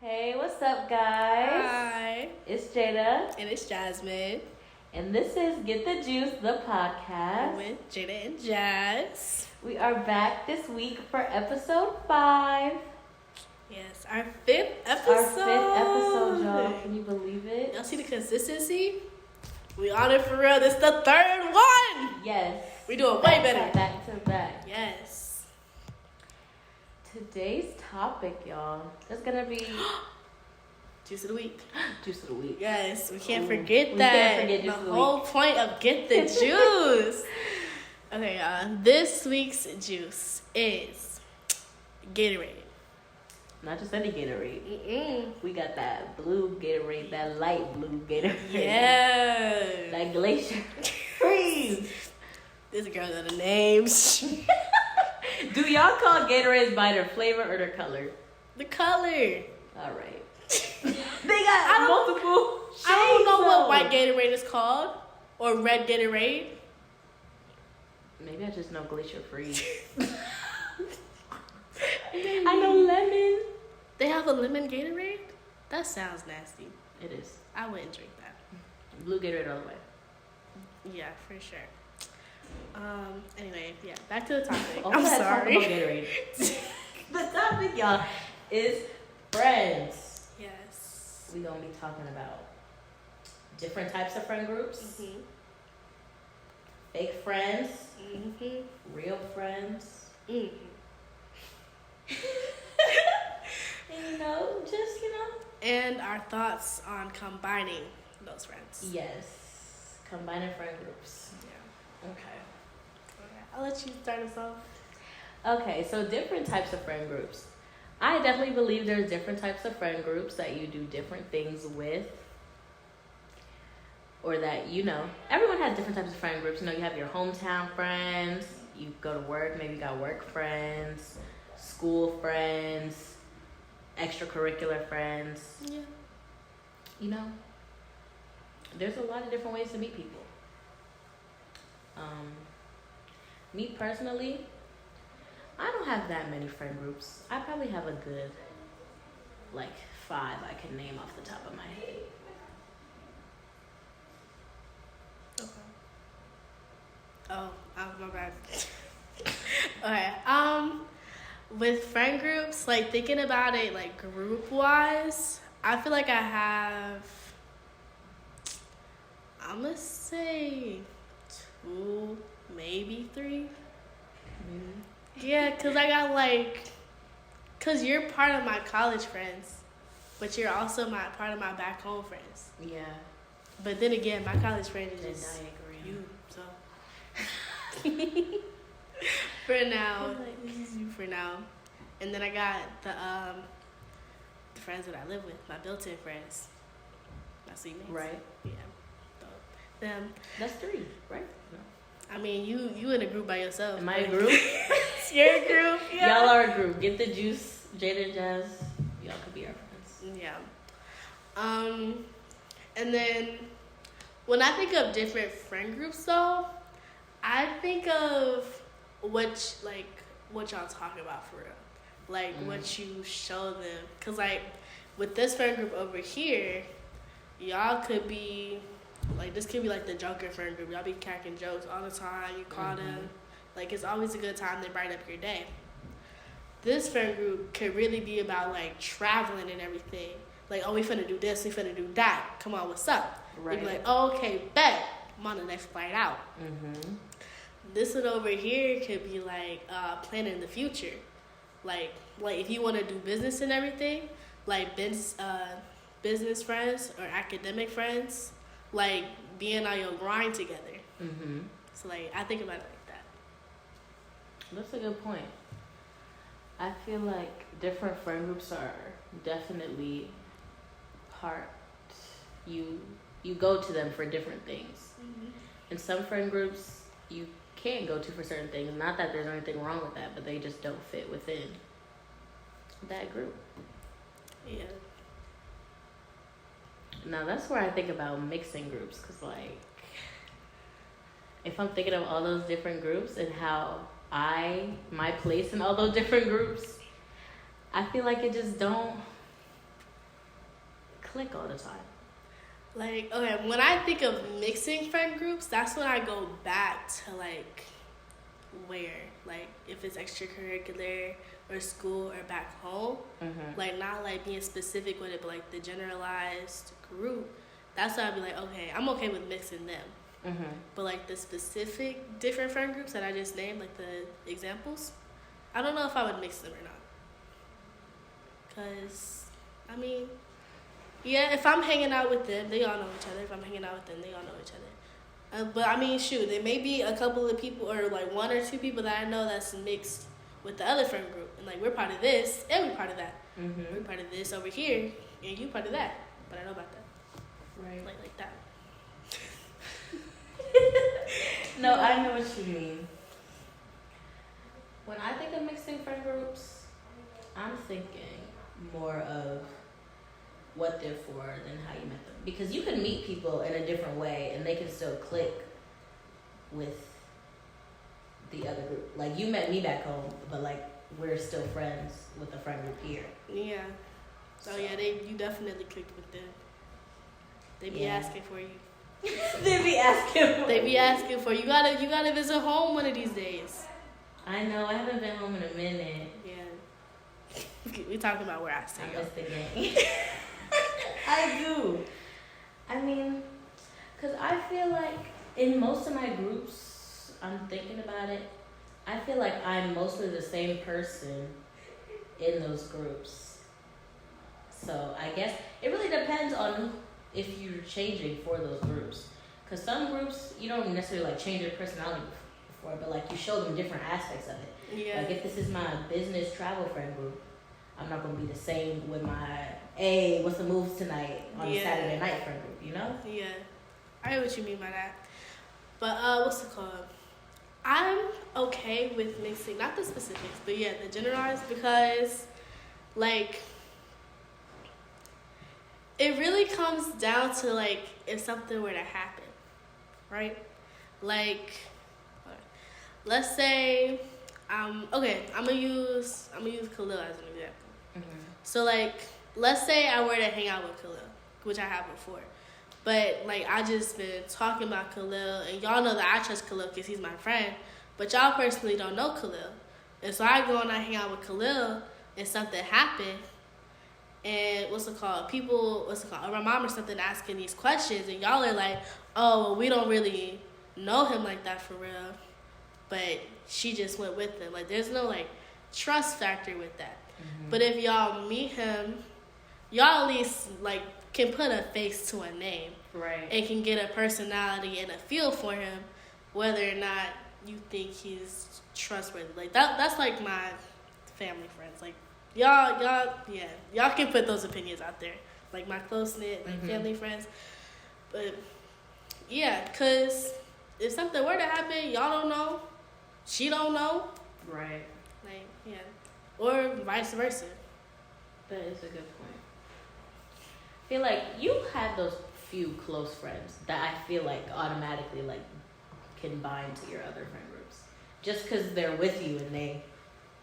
Hey, what's up, guys? Hi. It's Jaida. And it's Jasmine. And this is Get the Juice, the podcast. With Jaida and Jaz. We are back this week for episode 5. Yes, our 5th episode. Our 5th episode, y'all. Can you believe it? Y'all see the consistency? We on it for real. This is the 3rd one. Yes. We doing way better. Back to back. Yes. Today's topic, y'all, is going to be... Juice of the week. Juice of the week. Yes, we can't forget that. We can't forget Juice of the whole week. point of Get the Juice. Okay, this week's juice is Gatorade. Not just any Gatorade. Mm-mm. We got that blue Gatorade, that light blue Gatorade. Yeah. That glacier freeze. This girl know the names. Do y'all call Gatorades by their flavor or their color? The color. All right. They got multiple shades. I don't know though. what white Gatorade is called or red Gatorade. Maybe I just know Glacier Freeze. I know lemon. They have a lemon Gatorade? That sounds nasty. It is. I wouldn't drink that. Blue Gatorade all the way. Yeah, for sure. Anyway, yeah, back to the topic. All I'm that sorry. talk about Gatorade. The topic, y'all, is friends. Yes. We gonna be talking about different types of friend groups, Mm-hmm. fake friends, Mm-hmm. real friends. Mm-hmm. And just And our thoughts on combining those friends. yes, combining friend groups. Yeah. Okay. I'll let you start us off. Okay, so different types of friend groups. I definitely believe there's different types of friend groups that you do different things with. Or that, everyone has different types of friend groups. You have your hometown friends, you go to work, maybe you got work friends, school friends, extracurricular friends. Yeah. There's a lot of different ways to meet people. Me personally, I don't have that many friend groups. I probably have a good, 5 I can name off the top of my head. Okay. Oh, my bad. Okay. With friend groups, thinking about it, group wise, I feel like I have, I'm gonna say 2, maybe 3. Yeah, cause I got cause you're part of my college friends, but you're also part of my back home friends. Yeah. But then again, my college friend is Venn just diagram. you, so. For now, this is you for now. And then I got the friends that I live with, my built-in friends, my seatmates. Right. Yeah. So, them. That's 3, right? No. I mean, you in a group by yourself. Am I a group? You're a group. Yeah. Y'all are a group. Get the Juice, Jaida and Jaz. Y'all could be our friends. Yeah. And then when I think of different friend groups, though, I think of what y'all talk about for real, what you show them. Cause with this friend group over here, y'all could be this could be the Joker friend group. Y'all be cracking jokes all the time. You call them, it's always a good time to brighten up your day. This friend group could really be about traveling and everything. Oh, we finna do this, we finna do that. Come on, what's up? Right. They be oh, okay, bet. I'm on the next flight out. Mm-hmm. This one over here could be planning the future. If you want to do business and everything, business friends or academic friends, being on your grind together. Mm-hmm. So I think about it like that. That's a good point. I feel like different friend groups are definitely you go to them for different things. Mm-hmm. And some friend groups you can't go to for certain things. Not that there's anything wrong with that, but they just don't fit within that group. Yeah. Now that's where I think about mixing groups, because if I'm thinking of all those different groups and how my place in all those different groups, I feel like it just don't click all the time? Like, okay, when I think of mixing friend groups, that's when I go back to, like, where? Like, if it's extracurricular or school or back home. Mm-hmm. Like, not, like, being specific with it, but, like, the generalized group. That's why I'd be like, okay, I'm okay with mixing them. Mm-hmm. But, like, the specific different friend groups that I just named, like, the examples, I don't know if I would mix them or not. Because, I mean, yeah, if I'm hanging out with them, they all know each other. If I'm hanging out with them, they all know each other. But, I mean, shoot, there may be a couple of people or, like, one or two people that I know that's mixed with the other friend group. And, like, we're part of this and we're part of that. Mm-hmm. We're part of this over here and you part of that. But I know about that. Right. Like that. No, I know what you mean. When I think of mixing friend groups, I'm thinking more of what they're for than how you met them. Because you can meet people in a different way and they can still click with the other group. Like, you met me back home, but, like, we're still friends with the friend group here. Yeah. So, yeah, you definitely clicked with them. They be asking for you. They be asking. They be asking for you. You gotta visit home one of these days. I know. I haven't been home in a minute. Yeah. We talking about where I stay. I miss the gang. I do. I mean, because I feel like in most of my groups, I'm thinking about it, I feel like I'm mostly the same person in those groups. So I guess it really depends on if you're changing for those groups. Because some groups, you don't necessarily like change your personality for, but like you show them different aspects of it. Yeah. Like if this is my business travel friend group, I'm not going to be the same with my, hey, what's the moves tonight on a Saturday night friend group, you know? Yeah. I know what you mean by that. But what's it called? I'm okay with mixing, not the specifics, but yeah, the generalized, because like it really comes down to like if something were to happen, right? Like, let's say I'm gonna use Khalil as an example. Mm-hmm. So like, let's say I were to hang out with Khalil, which I have before. But, like, I just been talking about Khalil, and y'all know that I trust Khalil because he's my friend, but y'all personally don't know Khalil. And so I go and I hang out with Khalil, and something happened, and my mom or something asking these questions, and y'all are like, oh, well, we don't really know him like that for real, but she just went with him. Like, there's no, like, trust factor with that. Mm-hmm. But if y'all meet him, y'all at least, like, can put a face to a name. Right. And can get a personality and a feel for him, whether or not you think he's trustworthy. Like, that's like my family friends. Like, y'all can put those opinions out there. Like, my close-knit, like, family friends. But, yeah, because if something were to happen, y'all don't know. She don't know. Right. Like, yeah. Or vice versa. That is a good point. I feel like you had those few close friends that I feel like automatically like can bind to your other friend groups just because they're with you and they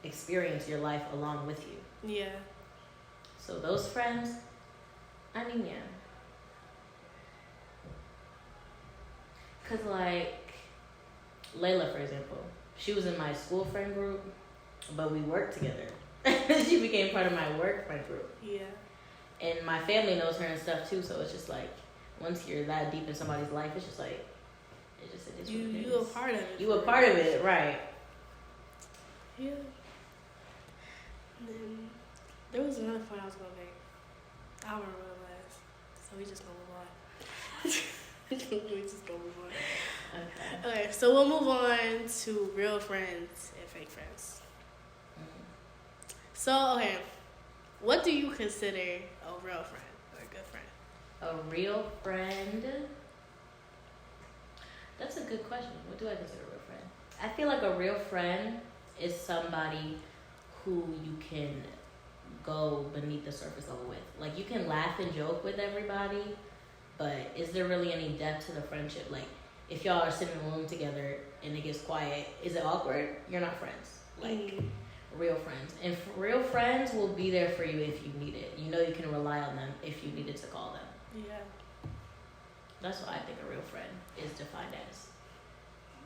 experience your life along with you. Yeah. So those friends, I mean, yeah. Because like Layla, for example, she was in my school friend group, but we worked together. She became part of my work friend group. Yeah. And my family knows her and stuff too, so it's just like once you're that deep in somebody's life, it's just like it is. You a part of it. You a part of it, right? Yeah. And then there was another point I was gonna make. I don't remember what it was, so we just gonna move on. We just gonna move on. Okay, so we'll move on to real friends and fake friends. Mm-hmm. So okay. What do you consider a real friend or a good friend? A real friend? That's a good question. What do I consider a real friend? I feel like a real friend is somebody who you can go beneath the surface level with. Like, you can laugh and joke with everybody, but is there really any depth to the friendship? Like, if y'all are sitting in a room together and it gets quiet, is it awkward? You're not friends. Like, real friends. And real friends will be there for you if you need it. You know you can rely on them if you needed to call them. Yeah. That's what I think a real friend is defined as.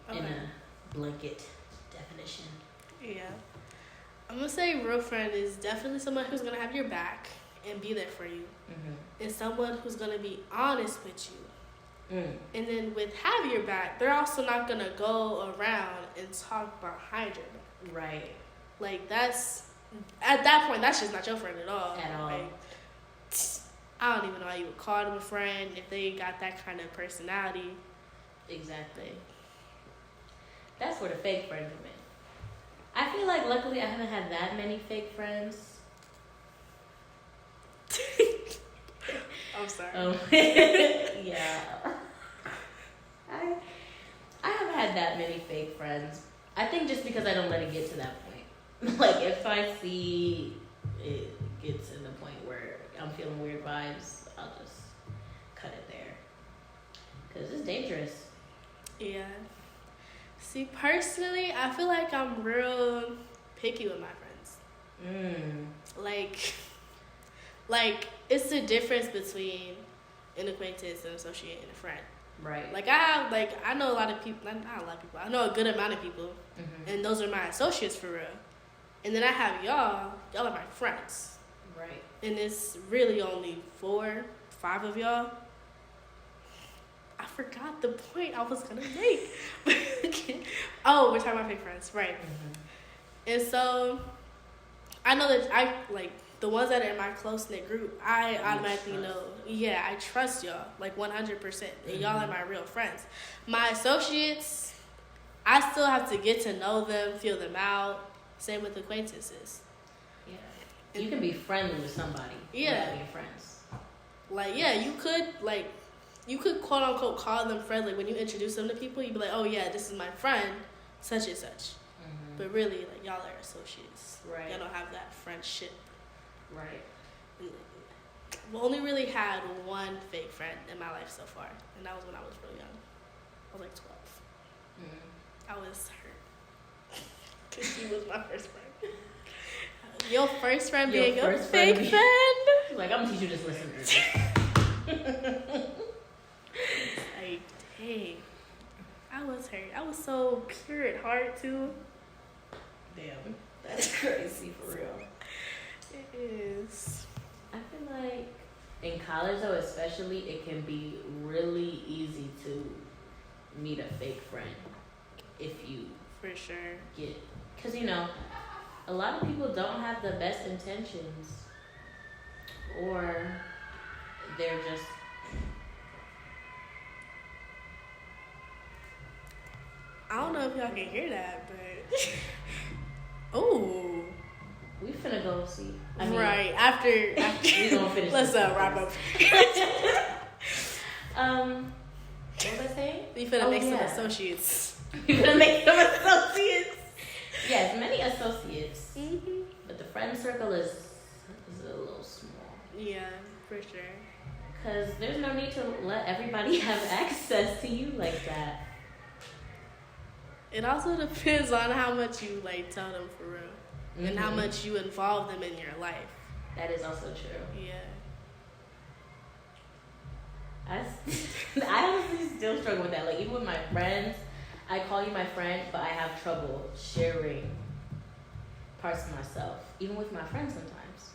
Okay. In a blanket definition. Yeah. I'm going to say real friend is definitely someone who's going to have your back and be there for you. And someone who's going to be honest with you. And then with have your back, they're also not going to go around and talk behind your back. Right. Like, that's, at that point, that's just not your friend at all. At all. Like, I don't even know how you would call them a friend if they got that kind of personality. Exactly. That's where the fake friends come in. I feel like luckily I haven't had that many fake friends. I'm sorry. Yeah. I haven't had that many fake friends. I think just because I don't let it get to that point. Like if I see it gets to the point where I'm feeling weird vibes, I'll just cut it there. Because it's dangerous. Yeah. See, personally, I feel like I'm real picky with my friends. Like it's the difference between an acquaintance, an associate, and a friend. Right. Like I know a lot of people, not a lot of people, I know a good amount of people, and those are my associates for real. And then I have y'all are my friends. Right. And it's really only 4, 5 of y'all. I forgot the point I was gonna make. Oh, we're talking about fake friends, right? And so I know that I like the ones that are in my close knit group. I automatically know. Yeah, I trust y'all like 100%. And y'all are my real friends. My associates, I still have to get to know them, feel them out. Same with acquaintances. Yeah, you can be friendly with somebody. Yeah, without being friends. Like you could quote unquote call them friends. Like when you introduce them to people, you'd be like, oh yeah, this is my friend, such and such. But really, like y'all are associates. Right. Y'all don't have that friendship. Right. We only really had one fake friend in my life so far, and that was when I was real young. I was like 12. I was hurt because she was my first friend. Your first friend being a fake friend? Like, I'm gonna teach you this lesson. Like, dang. I was hurt. I was so pure at heart, too. Damn. That's crazy for real. It is. I feel like in college, though, especially, it can be really easy to meet a fake friend if you for sure get, because you know, a lot of people don't have the best intentions, or they're just I don't know if y'all can hear that, but oh, we finna go see. Right after we gonna finish. Let's wrap up. What was I saying? We finna make some associates. We finna make some associates. Yes, many associates. But the friend circle is a little small. Yeah, for sure. Because there's no need to let everybody have access to you like that. It also depends on how much you like tell them for real, and how much you involve them in your life. That is also true. Yeah. I honestly still struggle with that. Like, even with my friends, I call you my friend, but I have trouble sharing parts of myself. Even with my friends sometimes.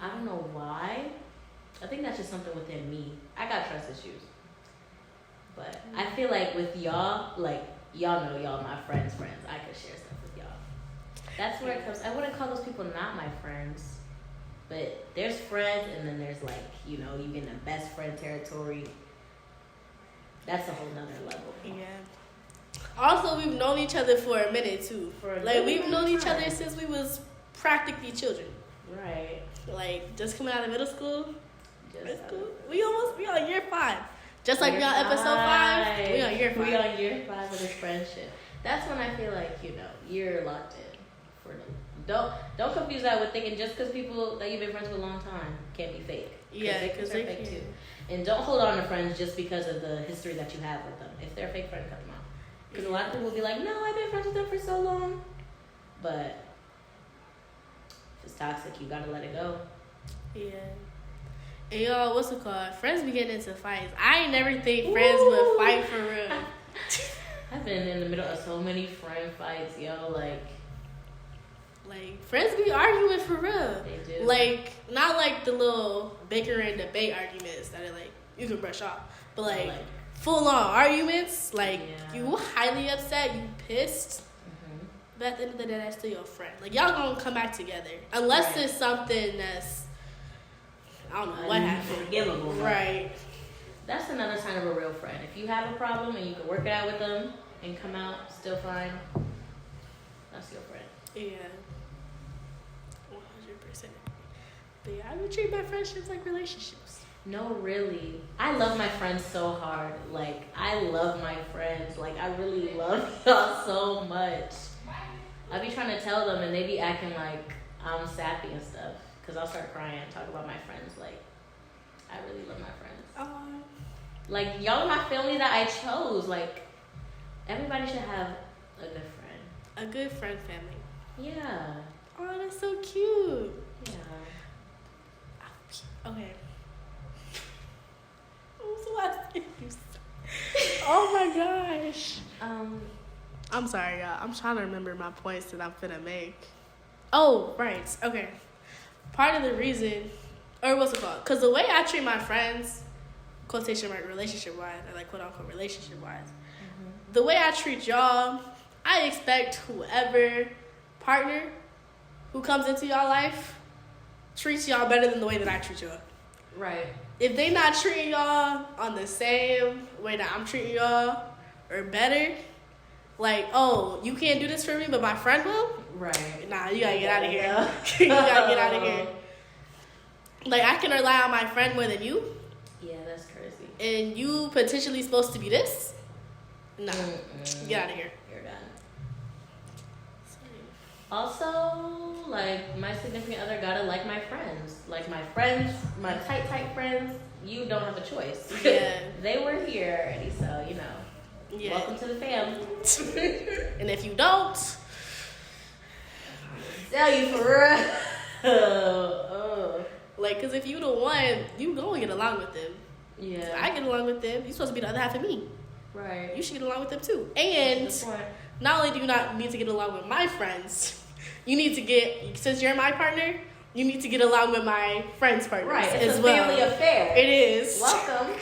I don't know why. I think that's just something within me. I got trust issues. But I feel like with y'all, like, y'all know y'all my friends' friends. I could share stuff with y'all. That's where it comes. I wouldn't call those people not my friends. But there's friends, and then there's, like, you know, you get in the best friend territory. That's a whole nother level. Yeah. Also, we've known each other for a minute, too. We've known each other since we was practically children. Right. Like, just coming out of middle school. We on year 5. Just like we on episode 5, we on year 5. We on year 5 of this friendship. That's when I feel like, you know, you're locked in. Don't confuse that with thinking just because people that you've been friends with a long time can't be fake. Yeah, because they're fake too. And don't hold on to friends just because of the history that you have with them. If they're a fake friend, cut them off. Because a lot of people will be like, no, I've been friends with them for so long. But it's toxic. You gotta let it go. Yeah. And y'all, what's it called? Friends be getting into fights. I ain't never think friends would fight for real. I've been in the middle of so many friend fights, yo. Like friends be arguing for real. They do. Like, not like the little bicker and debate arguments that are like, you can brush off. But like full on arguments, like you highly upset, you pissed. But at the end of the day, that's still your friend. Like, y'all gonna come back together. Unless it's something that's, I don't know what happened. Unforgivable. Right. That's another sign of a real friend. If you have a problem and you can work it out with them and come out still fine, that's your friend. Yeah. 100%. But yeah, I would treat my friendships like relationships. No, really. I love my friends so hard. Like, I love my friends. Like, I really love y'all so much. I be trying to tell them and they be acting like I'm sappy and stuff. Because I'll start crying and talk about my friends. Like, I really love my friends. Like, y'all are my family that I chose. Like, everybody should have a good friend. A good friend family. Yeah. Oh, that's so cute. Yeah. Okay. What was the last thing you said? Oh my gosh. I'm sorry, y'all. I'm trying to remember my points that I'm finna make. Oh, right. Okay. Part of the reason, or what's it called? Because the way I treat my friends, quotation mark, relationship-wise, or like quote-unquote relationship-wise, the way I treat y'all, I expect whoever partner who comes into y'all life treats y'all better than the way that I treat y'all. Right. If they not treating y'all on the same way that I'm treating y'all, or better, like, oh, you can't do this for me, but my friend will? Right. Nah, you gotta get out of here. You gotta get out of here. Like, I can rely on my friend more than you. Yeah, that's crazy. And you potentially supposed to be this? Nah. Get out of here. You're done. Also, like, my significant other gotta like my friends. Like, my friends, my tight friends, you don't have a choice. Yeah. They were here already, so, you know. Yeah. Welcome to the fam. And if you don't, tell you for real. Like, because if you the one, you gonna get along with them. Yeah. I get along with them. You supposed to be the other half of me. Right. You should get along with them too. And not only do you not need to get along with my friends, you need to get, since you're my partner, you need to get along with my friends' partners. Right. It's as a well. family affair. It is. Welcome.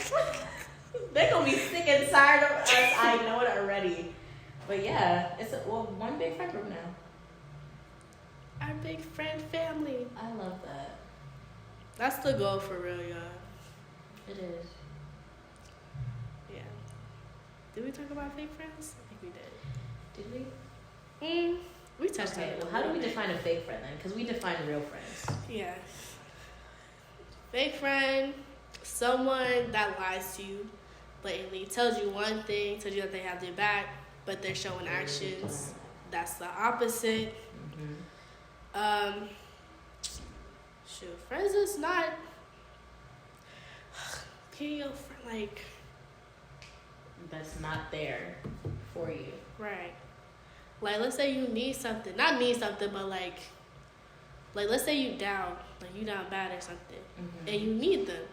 They're gonna be sick and tired of us. I know it already. But yeah, it's one big friend group now. Our big friend family. I love that. That's the goal for real, y'all. It is. Yeah. Did we talk about fake friends? I think we did. Did we? We touched on it. Well, how do we define a fake friend then? Because we define real friends. Yeah. Fake friend, someone that lies to you, blatantly tells you one thing, tells you that they have their back, but they're showing actions. That's the opposite. Shoot, friends is not. Being your friend, like. That's not there for you. Right. Like, let's say you need something. Not need something, but like let's say you down. Like, you down bad or something. And you need them.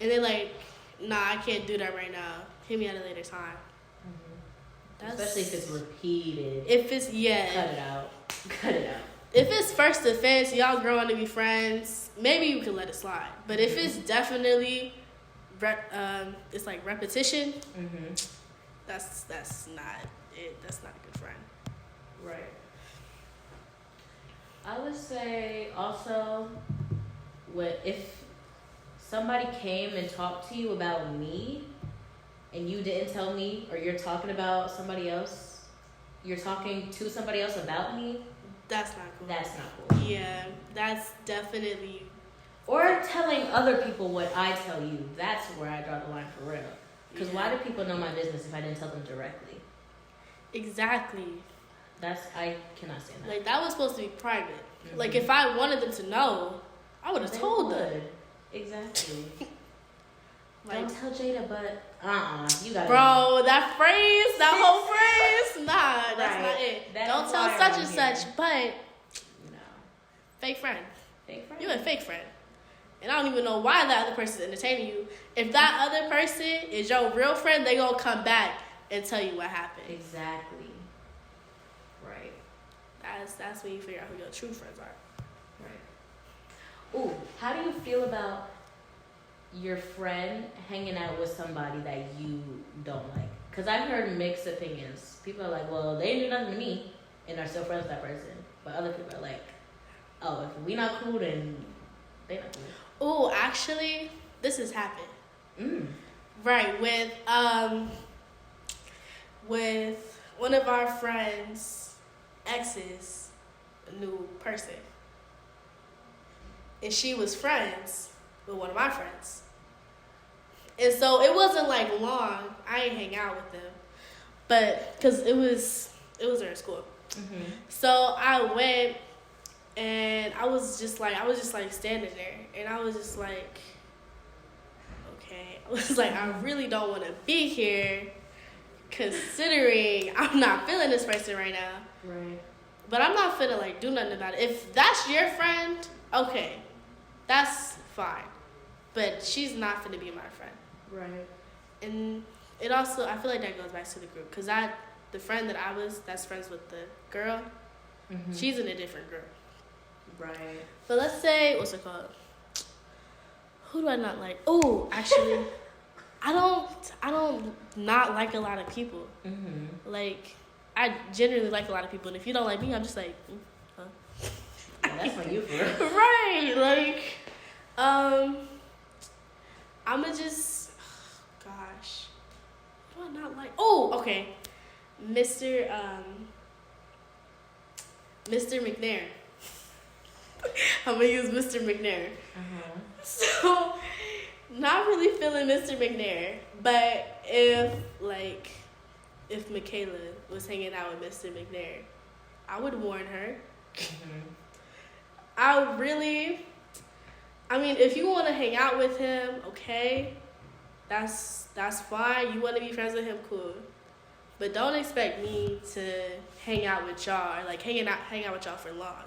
And they're like, nah, I can't do that right now. Hit me at a later time. Especially if it's repeated. If it's, Cut it out. Cut it out. If it's first offense, y'all growing to be friends, maybe you can let it slide. But if it's definitely, it's like repetition, that's not it. That's not a good friend. Right. I would say also, if somebody came and talked to you about me, and you didn't tell me, or you're talking about somebody else, you're talking to somebody else about me, that's not cool. That's not cool. Yeah, that's definitely. Or telling other people what I tell you, that's where I draw the line for real. Because why do people know my business if I didn't tell them directly? Exactly. I cannot stand that. Like, that was supposed to be private. Like, if I wanted them to know, I would have told them. Exactly. Like, don't tell Jaida, but you gotta. Bro, that phrase, that whole phrase, nah, that's not it. Don't tell such and such, but fake friend. Fake friend. You a fake friend. And I don't even know why that other person is entertaining you. If that other person is your real friend, they gonna come back and tell you what happened. Exactly. Right. That's when you figure out who your true friends are. Right. Ooh, how do you feel about your friend hanging out with somebody that you don't like? Because I've heard mixed opinions. People are like, well, they didn't do nothing to me and are still friends with that person. But other people are like, oh, if we not cool, then they not cool. Oh, actually, this has happened. Right, with one of our friends' exes, a new person. And she was friends with one of my friends. And so it wasn't like long. I ain't hang out with them. But, because it was during school. Mm-hmm. So I went and I was just like standing there. And I was just like, okay. I was like, I really don't want to be here considering I'm not feeling this person right now. Right. But I'm not finna like do nothing about it. If that's your friend, okay. That's fine. But she's not finna be my friend. Right. And it also, I feel like that goes back to the group. Because the friend that's friends with the girl, Mm-hmm. she's in a different group. Right. But let's say, what's it called? Who do I not like? Oh, actually, I don't not like a lot of people. Mm-hmm. Like, I generally like a lot of people. And if you don't like me, I'm just like, huh? Yeah, that's what you for. Right. Like, I'ma just, gosh, what do I not like? Oh, okay. Mr. McNair. I'm gonna use Mr. McNair. Uh-huh. So, not really feeling Mr. McNair, but if Michaela was hanging out with Mr. McNair, I would warn her. Mm-hmm. I mean, if you want to hang out with him, okay, that's fine. You want to be friends with him, cool. But don't expect me to hang out with y'all, or like hang out with y'all for long.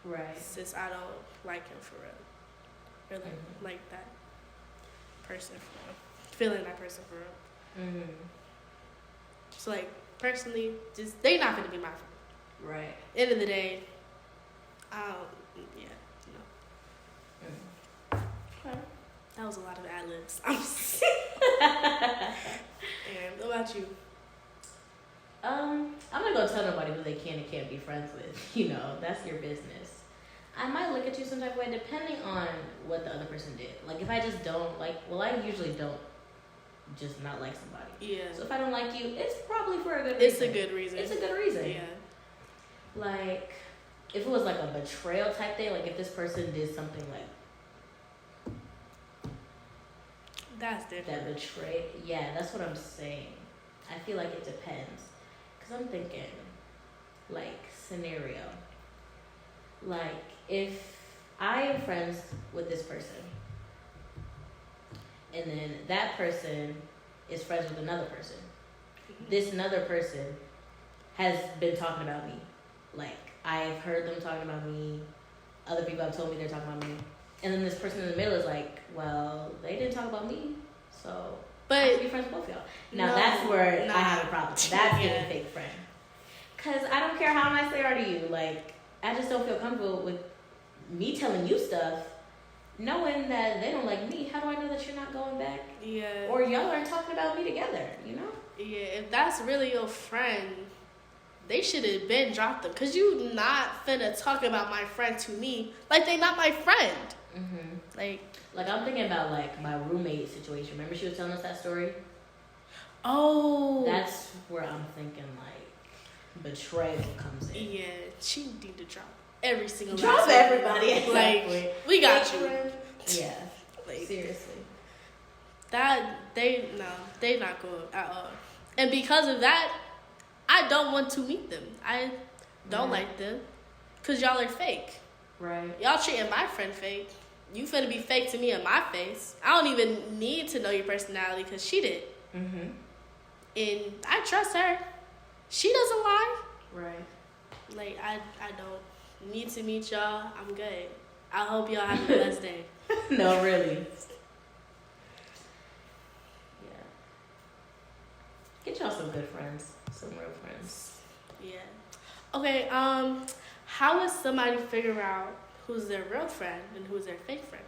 Right. Since I don't like him for real, or like that person for real, feeling that person for real. Mm-hmm. So like personally, just they not gonna be my friend. Right. End of the day, no. That was a lot of ad-libs. And what about you? I'm not gonna tell nobody who they can and can't be friends with. You know, that's your business. I might look at you some type of way depending on what the other person did. Like if I just don't like, well, I usually don't just not like somebody. Yeah. So if I don't like you, it's probably for a good reason. It's a good reason. It's a good reason. Yeah. Like if it was like a betrayal type thing, like if this person did something like that's different. that betrayed, yeah, that's what I'm saying. I feel like it depends. I'm thinking, like, scenario. Like, if I am friends with this person, and then that person is friends with another person, this another person has been talking about me. Like, I've heard them talking about me, other people have told me they're talking about me, and then this person in the middle is like, well, they didn't talk about me, so... I have to be friends with both of y'all. Now that's where I have a problem. That's getting a fake friend. Cause I don't care how nice they are to you. Like I just don't feel comfortable with me telling you stuff, knowing that they don't like me. How do I know that you're not going back? Yeah. Or y'all aren't talking about me together. You know? Yeah. If that's really your friend, they should have been dropped them. Cause you not finna talk about my friend to me like they not my friend. Mm-hmm. Like I'm thinking about like my roommate situation. Remember she was telling us that story? Oh. That's where I'm thinking like betrayal comes in. Yeah, she need to drop every single drop everybody. Exactly. Like we got you. Yeah. Like seriously. That they not good at all. And because of that, I don't want to meet them. I don't like them. Cause y'all are fake. Right. Y'all treating my friend fake. You finna be fake to me in my face. I don't even need to know your personality because she did. Mm-hmm. And I trust her. She doesn't lie. Right. Like, I don't. need to meet y'all. I'm good. I hope y'all have a blessed day. No, really. Yeah. Get y'all some good friends. Some real friends. Yeah. Okay, how would somebody figure out who's their real friend and who's their fake friend?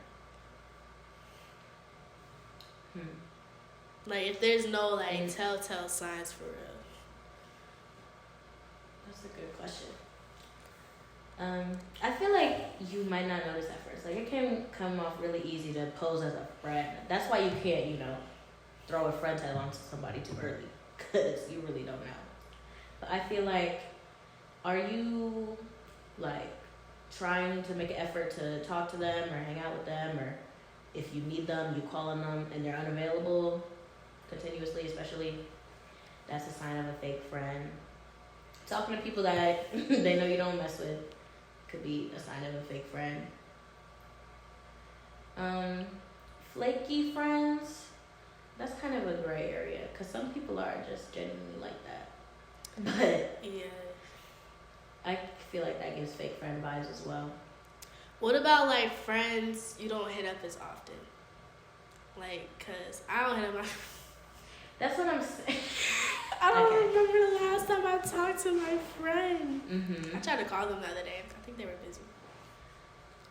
Like, if there's no, like, telltale signs for real. That's a good question. I feel like you might not notice at first. Like, it can come off really easy to pose as a friend. That's why you can't, throw a friend tag onto somebody too early. Because you really don't know. But I feel like, are you, like, trying to make an effort to talk to them or hang out with them? Or if you need them, you call on them and they're unavailable continuously, especially, that's a sign of a fake friend. Talking to people that they know you don't mess with could be a sign of a fake friend. Flaky friends, that's kind of a gray area because some people are just genuinely like that. But yeah, I feel like that gives fake friend vibes as well. What about, like, friends you don't hit up as often? Like, because I don't hit up my... That's what I'm saying. I don't remember the last time I talked to my friend. Mm-hmm. I tried to call them the other day. I think they were busy.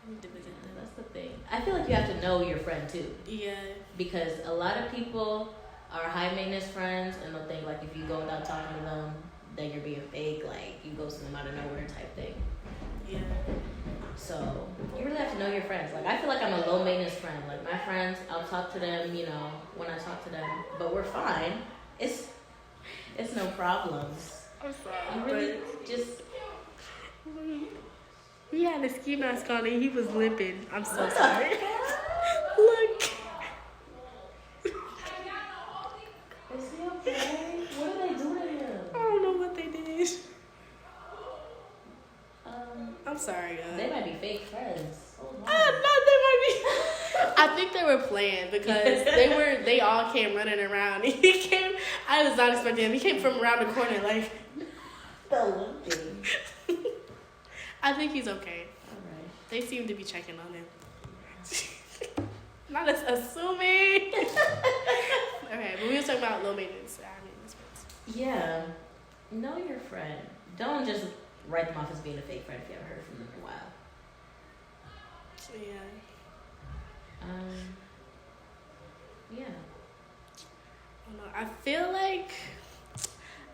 I need to visit them. That's the thing. I feel like you have to know your friend too. Yeah. Because a lot of people are high maintenance friends and they'll think like if you go without talking to them, then you're being fake, like you ghost them out of nowhere type thing. Yeah. So you really have to know your friends. Like I feel like I'm a low maintenance friend. Like my friends, I'll talk to them, when I talk to them, but we're fine. It's no problems. I'm sorry. You really just. We had a ski mask on and he was limping. I'm so sorry. Look. Is he okay? What did they do to him? I don't know what they did. I'm sorry, guys. They might be fake friends. No, they might be. I think they were playing because they all came running around. He came. I was not expecting him. He came from around the corner, like. The limping. I think he's okay. All right. They seem to be checking on him. Not assuming. Okay, but we were talking about low maintenance. Friends. Yeah. Know your friend. Don't just write them off as being a fake friend if you haven't heard from them in a while. Yeah. Yeah. I feel like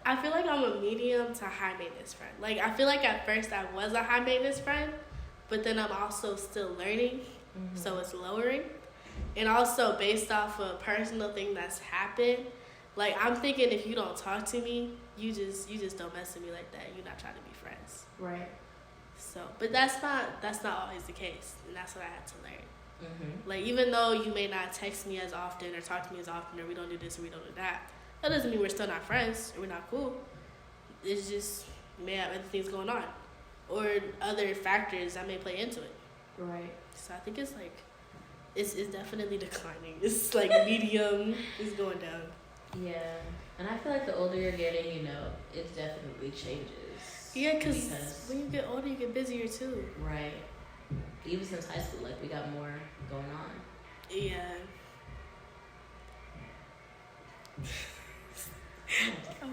I'm a medium to high maintenance friend. Like I feel like at first I was a high maintenance friend, but then I'm also still learning, so it's lowering. And also based off a personal thing that's happened, like I'm thinking if you don't talk to me, you just don't mess with me like that. You're not trying to be friends. Right. So, but that's not always the case, and that's what I had to learn. Mm-hmm. Like even though you may not text me as often or talk to me as often, or we don't do this or we don't do that, that doesn't mean we're still not friends or we're not cool. It's just you may have other things going on, or other factors that may play into it. Right. So I think it's like it's definitely declining. It's like medium. It's going down. Yeah, and I feel like the older you're getting, it definitely changes. Yeah, because when you get older, you get busier too. Right. Even since high school, like we got more going on. Yeah.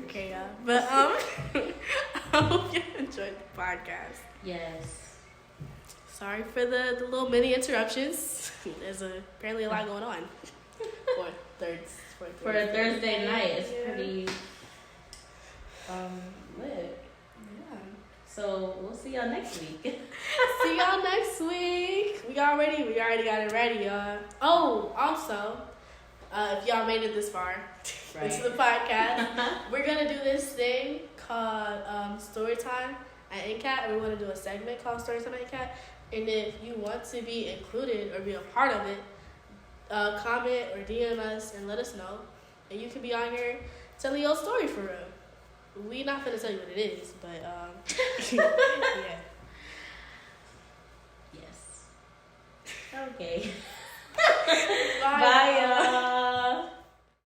Okay, yeah. But I hope you enjoyed the podcast. Yes. Sorry for the little mini interruptions. There's apparently a lot going on. For a Thursday night, it's pretty lit. Yeah. So we'll see y'all next week. See y'all next week. We already got it ready, y'all. Oh, also, if y'all made it this far into the podcast, we're gonna do this thing called Storytime at NCAT. We want to do a segment called Storytime at NCAT. And if you want to be included or be a part of it, comment or DM us and let us know. And you can be on here telling your story for real. We not gonna tell you what it is, but yeah. Yes. Okay. Bye, Bye, y'all.